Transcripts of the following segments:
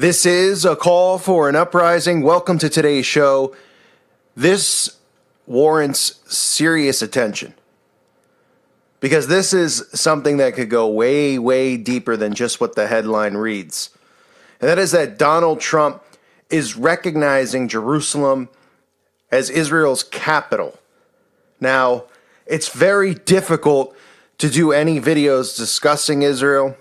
This is a call for an uprising. Welcome to today's show. This warrants serious attention because this is something that could go way, way deeper than just what the headline reads. And that is that Donald Trump is recognizing Jerusalem as Israel's capital. Now, it's very difficult to do any videos discussing Israel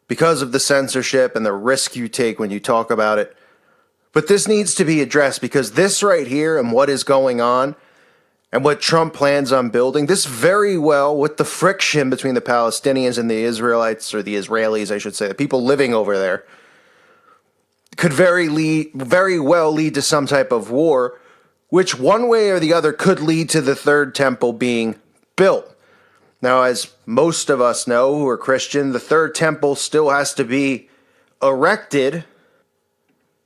because of the censorship and the risk you take when you talk about it. But this needs to be addressed because this right here and what is going on and what Trump plans on building, this very well, with the friction between the Palestinians and the Israelites, or the Israelis, I should say, the people living over there, could very well lead to some type of war, which one way or the other could lead to the third temple being built. Now, as most of us know who are Christian, the third temple still has to be erected,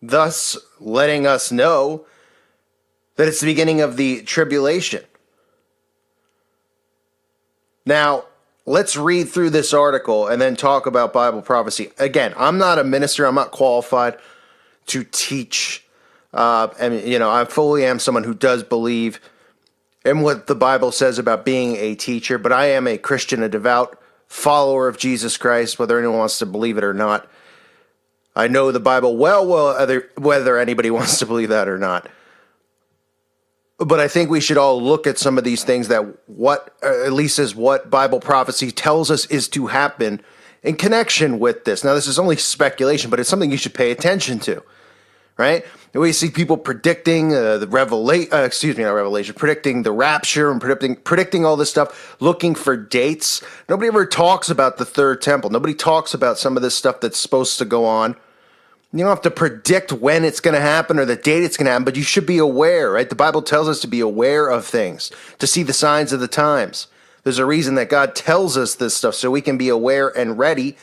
thus letting us know that it's the beginning of the tribulation. Now, let's read through this article and then talk about Bible prophecy. Again, I'm not a minister. I'm not qualified to teach. I fully am someone who does believe in what the Bible says about being a teacher, but I am a Christian, a devout follower of Jesus Christ, whether anyone wants to believe it or not. I know the Bible whether anybody wants to believe that or not. But I think we should all look at some of these things that at least is what Bible prophecy tells us is to happen in connection with this. Now, this is only speculation, but it's something you should pay attention to, right? We see people predicting predicting the rapture and predicting all this stuff, looking for dates. Nobody ever talks about the third temple. Nobody talks about some of this stuff that's supposed to go on. You don't have to predict when it's going to happen or the date it's going to happen, but you should be aware, right? The Bible tells us to be aware of things, to see the signs of the times. There's a reason that God tells us this stuff so we can be aware and ready,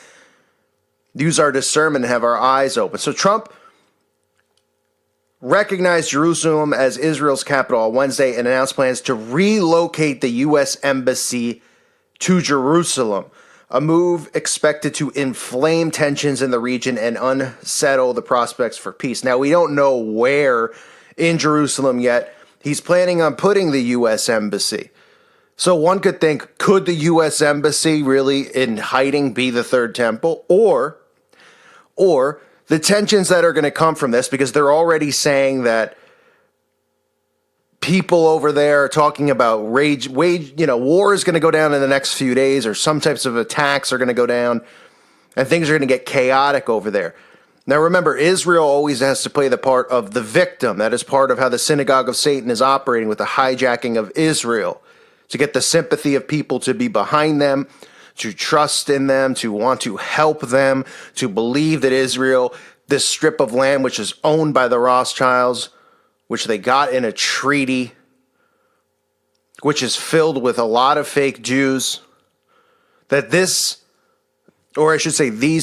use our discernment and have our eyes open. So Trump recognized Jerusalem as Israel's capital on Wednesday and announced plans to relocate the U.S. Embassy to Jerusalem, a move expected to inflame tensions in the region and unsettle the prospects for peace. Now, we don't know where in Jerusalem yet he's planning on putting the U.S. Embassy. So one could think, could the U.S. Embassy really in hiding be the third temple? Or the tensions that are going to come from this, because they're already saying that people over there are talking about war is going to go down in the next few days, or some types of attacks are going to go down, and things are going to get chaotic over there. Now remember, Israel always has to play the part of the victim. That is part of how the synagogue of Satan is operating with the hijacking of Israel, to get the sympathy of people to be behind them, to trust in them, to want to help them, to believe that Israel, this strip of land which is owned by the Rothschilds, which they got in a treaty, which is filled with a lot of fake Jews, that these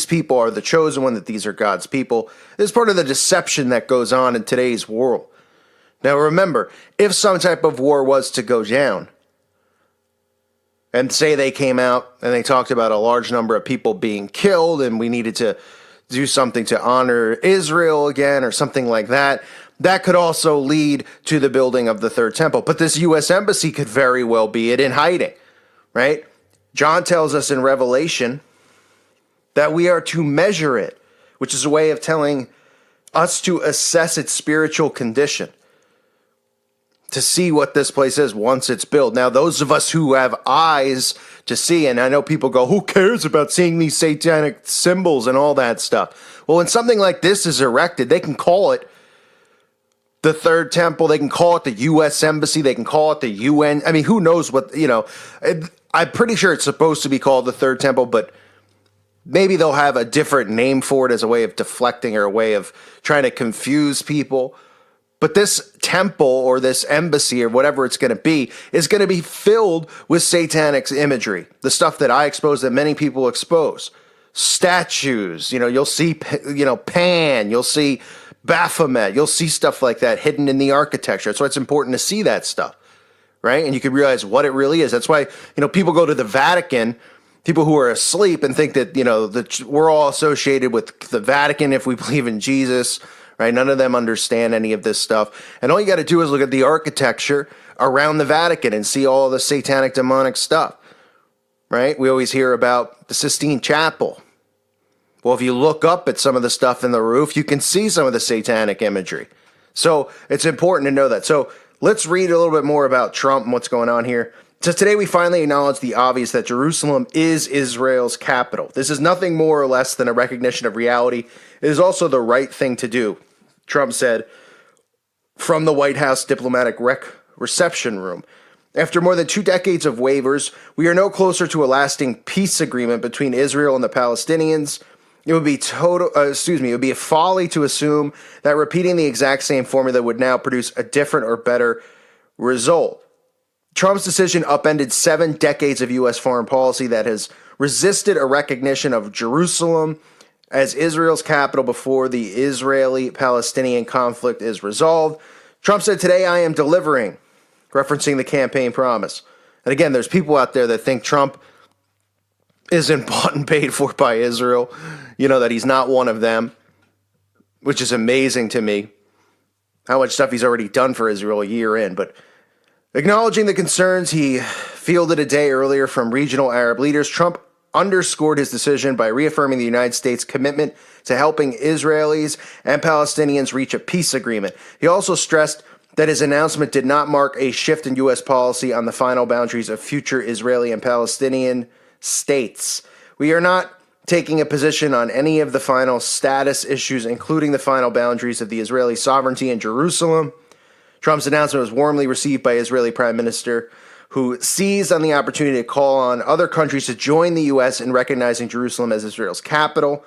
people are the chosen one, that these are God's people. This is part of the deception that goes on in today's world. Now remember, if some type of war was to go down, and say they came out and they talked about a large number of people being killed and we needed to do something to honor Israel again or something like that, that could also lead to the building of the third temple. But this U.S. Embassy could very well be it in hiding, right? John tells us in Revelation that we are to measure it, which is a way of telling us to assess its spiritual condition, to see what this place is once it's built. Now, those of us who have eyes to see, and I know people go, who cares about seeing these satanic symbols and all that stuff? Well, when something like this is erected, they can call it the third temple. They can call it the U.S. Embassy. They can call it the UN. I mean, who knows what, I'm pretty sure it's supposed to be called the third temple, but maybe they'll have a different name for it as a way of deflecting or a way of trying to confuse people. But this temple or this embassy or whatever it's going to be is going to be filled with satanic imagery, the stuff that I expose, that many people expose. Statues, you'll see, Pan, you'll see Baphomet, you'll see stuff like that hidden in the architecture. That's why it's important to see that stuff, right? And you can realize what it really is. That's why, people go to the Vatican people who are asleep and think that, that we're all associated with the Vatican if we believe in Jesus, right? None of them understand any of this stuff. And all you got to do is look at the architecture around the Vatican and see all the satanic, demonic stuff, right? We always hear about the Sistine Chapel. Well, if you look up at some of the stuff in the roof, you can see some of the satanic imagery. So it's important to know that. So let's read a little bit more about Trump and what's going on here. So today we finally acknowledge the obvious that Jerusalem is Israel's capital. This is nothing more or less than a recognition of reality. It is also the right thing to do, Trump said from the White House diplomatic reception room. After more than 2 decades of waivers, we are no closer to a lasting peace agreement between Israel and the Palestinians. It would be it would be a folly to assume that repeating the exact same formula would now produce a different or better result. Trump's decision upended 7 decades of U.S. foreign policy that has resisted a recognition of Jerusalem as Israel's capital before the Israeli-Palestinian conflict is resolved. Trump said, "Today I am delivering," referencing the campaign promise. And again, there's people out there that think Trump isn't bought and paid for by Israel, that he's not one of them, which is amazing to me, how much stuff he's already done for Israel a year in. But acknowledging the concerns he fielded a day earlier from regional Arab leaders, Trump underscored his decision by reaffirming the United States' commitment to helping Israelis and Palestinians reach a peace agreement. He also stressed that his announcement did not mark a shift in U.S. policy on the final boundaries of future Israeli and Palestinian states. We are not taking a position on any of the final status issues, including the final boundaries of the Israeli sovereignty in Jerusalem. Trump's announcement was warmly received by Israeli Prime Minister, who seized on the opportunity to call on other countries to join the U.S. in recognizing Jerusalem as Israel's capital.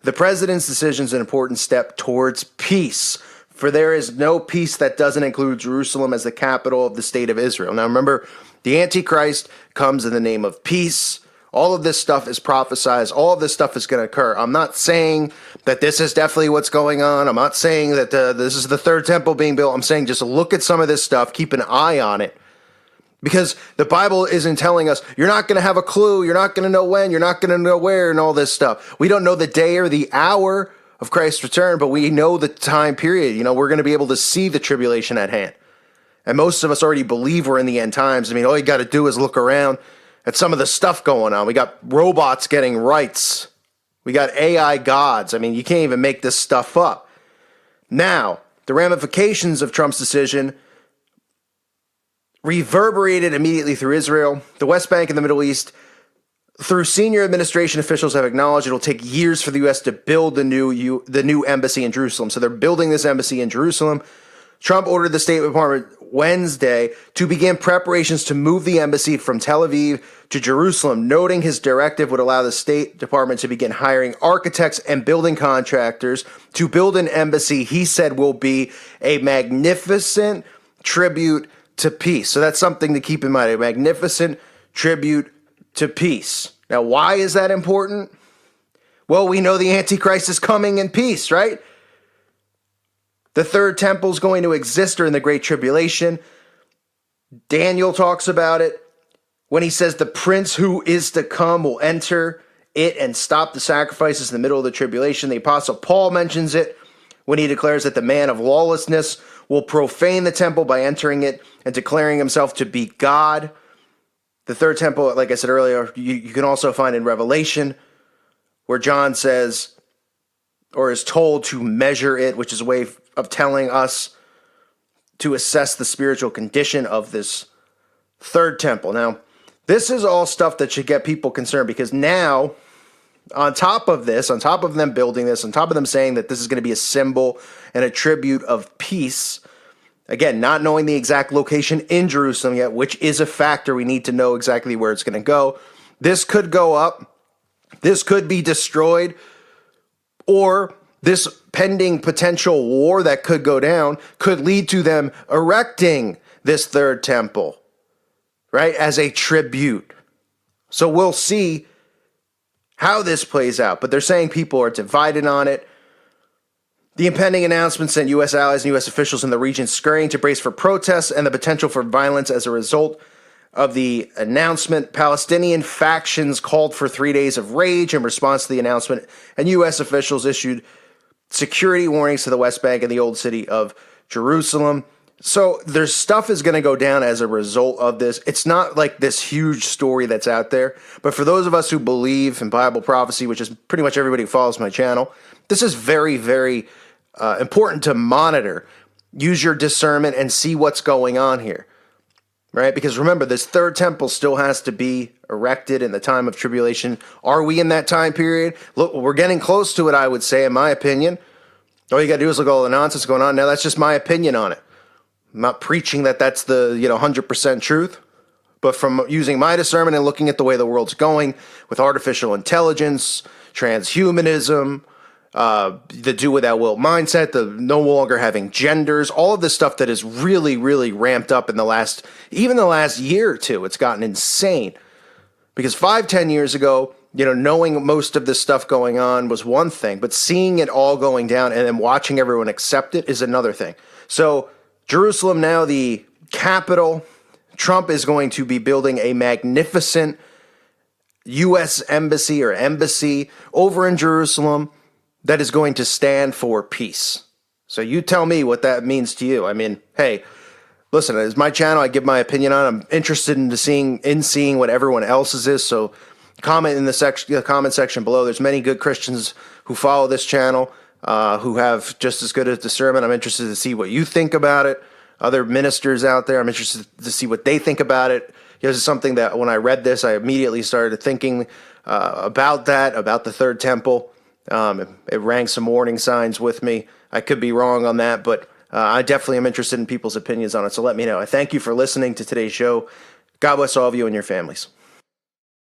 The president's decision is an important step towards peace, for there is no peace that doesn't include Jerusalem as the capital of the state of Israel. Now remember, the Antichrist comes in the name of peace. All of this stuff is prophesized. All of this stuff is going to occur. I'm not saying that this is definitely what's going on. I'm not saying that this is the third temple being built. I'm saying just look at some of this stuff. Keep an eye on it. Because the Bible isn't telling us, you're not going to have a clue. You're not going to know when. You're not going to know where and all this stuff. We don't know the day or the hour of Christ's return, but we know the time period. We're going to be able to see the tribulation at hand. And most of us already believe we're in the end times. All you got to do is look around at some of the stuff going on. We got robots getting rights. We got AI gods. You can't even make this stuff up. Now, the ramifications of Trump's decision reverberated immediately through Israel, the West Bank, and the Middle East. Through senior administration officials have acknowledged it'll take years for the U.S. to build the new embassy in Jerusalem. So they're building this embassy in Jerusalem. Trump ordered the State Department Wednesday to begin preparations to move the embassy from Tel Aviv to Jerusalem, noting his directive would allow the State Department to begin hiring architects and building contractors to build an embassy he said will be a magnificent tribute to peace. So that's something to keep in mind, a magnificent tribute to peace. Now, why is that important? Well, we know the Antichrist is coming in peace, right? The third temple is going to exist during the Great Tribulation. Daniel talks about it when he says the prince who is to come will enter it and stop the sacrifices in the middle of the tribulation. The Apostle Paul mentions it when he declares that the man of lawlessness will profane the temple by entering it and declaring himself to be God. The third temple, like I said earlier, you can also find in Revelation where John says or is told to measure it, which is a way of telling us to assess the spiritual condition of this third temple. Now, this is all stuff that should get people concerned, because now, on top of this, on top of them building this, on top of them saying that this is going to be a symbol and a tribute of peace, again, not knowing the exact location in Jerusalem yet, which is a factor. We need to know exactly where it's going to go. This could go up. This could be destroyed. Or this pending potential war that could go down could lead to them erecting this third temple, right, as a tribute. So we'll see how this plays out. But they're saying people are divided on it. The impending announcement sent U.S. allies and U.S. officials in the region scurrying to brace for protests and the potential for violence as a result. of the announcement. Palestinian factions called for 3 days of rage in response to the announcement, and U.S. officials issued security warnings to the West Bank and the Old City of Jerusalem. So there's stuff is going to go down as a result of this. It's not like this huge story that's out there, but for those of us who believe in Bible prophecy, which is pretty much everybody who follows my channel, this is very, very important to monitor. Use your discernment and see what's going on here, right? Because remember, this third temple still has to be erected in the time of tribulation. Are we in that time period? Look, we're getting close to it, I would say, in my opinion. All you got to do is look at all the nonsense going on. Now, that's just my opinion on it. I'm not preaching that that's the 100% truth, but from using my discernment and looking at the way the world's going with artificial intelligence, transhumanism, the do without will mindset, the no longer having genders, all of this stuff that is really, really ramped up in the last year or two. It's gotten insane. Because 5-10 years ago, knowing most of this stuff going on was one thing, but seeing it all going down and then watching everyone accept it is another thing. So Jerusalem now, the capital. Trump is going to be building a magnificent U.S. embassy over in Jerusalem that is going to stand for peace. So you tell me what that means to you. I mean, hey, listen, it's my channel. I give my opinion on it. I'm interested in seeing what everyone else's is. So comment in the comment section below. There's many good Christians who follow this channel, who have just as good a discernment. I'm interested to see what you think about it. Other ministers out there, I'm interested to see what they think about it. This is something that when I read this, I immediately started thinking about the third temple. It rang some warning signs with me. I could be wrong on that, but I definitely am interested in people's opinions on it. So let me know. I thank you for listening to today's show. God bless all of you and your families.